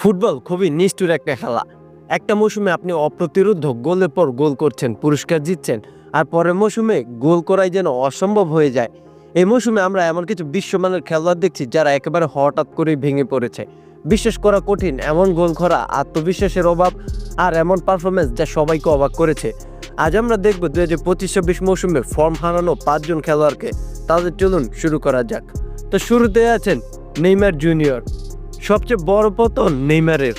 Football খুবই নিষ্ঠুর একটা খেলা। একটা মৌসুমে আপনি অপ্রতিরোধ্য গোলের পর গোল করছেন, পুরস্কার জিতছেন, আর পরের মৌসুমে গোল করাই যেন অসম্ভব হয়ে যায়। এই মৌসুমে আমরা এমন কিছু বিশ্বমানের খেলোয়াড় দেখছি যারা একেবারে হঠাৎ করেই ভেঙে পড়েছে। বিশ্বাস করা কঠিন, এমন গোল করা, আত্মবিশ্বাসের অভাব আর এমন পারফরমেন্স যা সবাইকে অবাক করেছে। আজ আমরা দেখব 2025-26 মৌসুমে ফর্ম হারানো 5 জন খেলোয়াড়কে। তাদের চলুন শুরু করা যাক। তো শুরুতে আছেন নেইমার জুনিয়র। সবচেয়ে বড় পতন নেইমারের।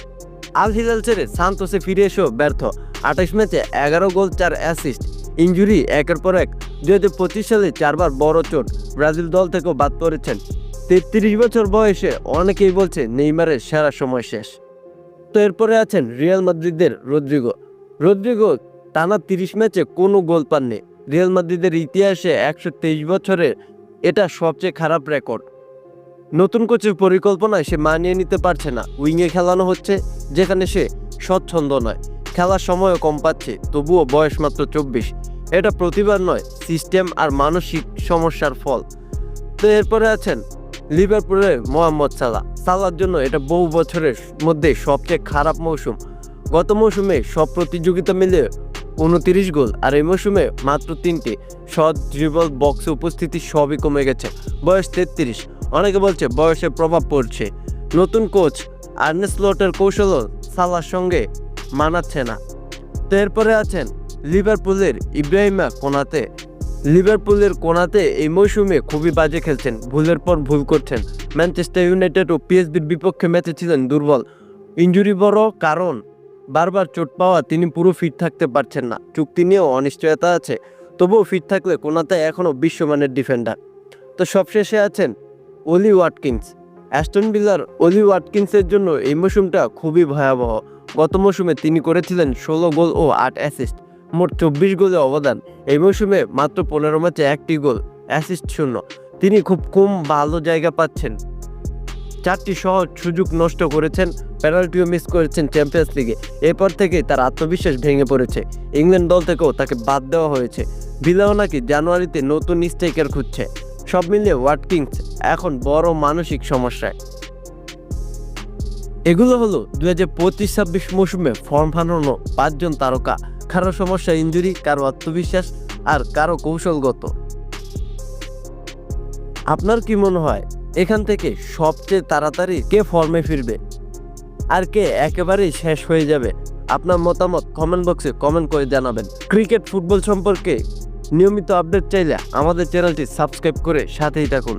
আল হিলাল ছেড়ে সান্তোসে ফিরে এসেও ব্যর্থ। 28 ম্যাচে 11 গোল 4 অ্যাসিস্ট। ইনজুরি একের পর এক। 2025 সালে 4বার বড় চোট, ব্রাজিল দল থেকেও বাদ পড়েছেন। 33 বছর বয়সে অনেকেই বলছে নেইমারের সেরা সময় শেষ। তো এরপরে আছেন রিয়াল মাদ্রিদের রদ্রিগো টানা 30 ম্যাচে কোনো গোল পাননি। রিয়াল মাদ্রিদের ইতিহাসে 123 বছরের এটা সবচেয়ে খারাপ রেকর্ড। নতুন কোচের পরিকল্পনায় সে মানিয়ে নিতে পারছে না। উইংয়ে খেলানো হচ্ছে যেখানে সে স্বচ্ছন্দ নয়। খেলার সময়ও কম পাচ্ছে, তবুও বয়স মাত্র 24। এটা প্রতিভার নয়, সিস্টেম আর মানসিক সমস্যার ফল। তো এরপরে আছেন লিভারপুলের মোহাম্মদ সালাহর জন্য এটা বহু বছরের মধ্যে সবচেয়ে খারাপ মৌসুম। গত মৌসুমে সব প্রতিযোগিতা মিলে 29 গোল, আর এই মৌসুমে মাত্র 3টি শট, ড্রিবল, বক্সে উপস্থিতি সবই কমে গেছে। বয়স 33। অনেকে বলছে বয়সের প্রভাব পড়ছে। নতুন কোচ আর্নে স্লটের কৌশলও সালাহর সঙ্গে মানাচ্ছে না। তো এরপরে আছেন লিভারপুলের ইব্রাহিমা কোনাতে। লিভারপুলের কোনাতে এই মৌসুমে খুবই বাজে খেলছেন, ভুলের পর ভুল করছেন। ম্যানচেস্টার ইউনাইটেড ও পিএসবির বিপক্ষে ম্যাচে ছিলেন দুর্বল। ইনজুরি বড় কারণ, বারবার চোট পাওয়া, তিনি পুরো ফিট থাকতে পারছেন না। চুক্তি নিয়েও অনিশ্চয়তা আছে, তবুও ফিট থাকলে কোনাতে এখনও বিশ্বমানের ডিফেন্ডার। তো সবশেষে আছেন অলি ওয়াটকিন্স। অ্যাস্টন ভিলার অলি ওয়াটকিন্সের জন্য এই মৌসুমটা খুবই ভয়াবহ। গত মৌসুমে তিনি করেছিলেন 16 গোল ও 8 অ্যাসিস্ট, মোট 24 গোলে অবদান। এই মৌসুমে মাত্র 15 ম্যাচে 1টি গোল, অ্যাসিস্ট 0। তিনি খুব কম ভালো জায়গা পাচ্ছেন। 4টি সহজ সুযোগ নষ্ট করেছেন, পেনাল্টিও মিস করেছেন চ্যাম্পিয়ন্স লিগে। এরপর থেকে তার আত্মবিশ্বাস ভেঙে পড়েছে। ইংল্যান্ড দল থেকেও তাকে বাদ দেওয়া হয়েছে। ভিলাও নাকি জানুয়ারিতে নতুন স্ট্রাইকার খুঁজছে। সব মিলিয়ে ওয়াটকিন্স এখন বড় মানসিক সমস্যায়। এগুলো হলো 2025-26 মৌসুমে ফর্ম হারানো 5 জন তারকা। কারো সমস্যা ইনজুরি, কারো আত্মবিশ্বাস, আর কারো কৌশলগত। আপনার কি মনে হয় এখান থেকে সবচেয়ে তাড়াতাড়ি কে ফর্মে ফিরবে আর কে একেবারেই শেষ হয়ে যাবে? আপনার মতামত কমেন্ট বক্সে কমেন্ট করে জানাবেন। ক্রিকেট ফুটবল সম্পর্কে নিয়মিত আপডেট চাইলে আমাদের চ্যানেলটি সাবস্ক্রাইব করে সাথেই থাকুন।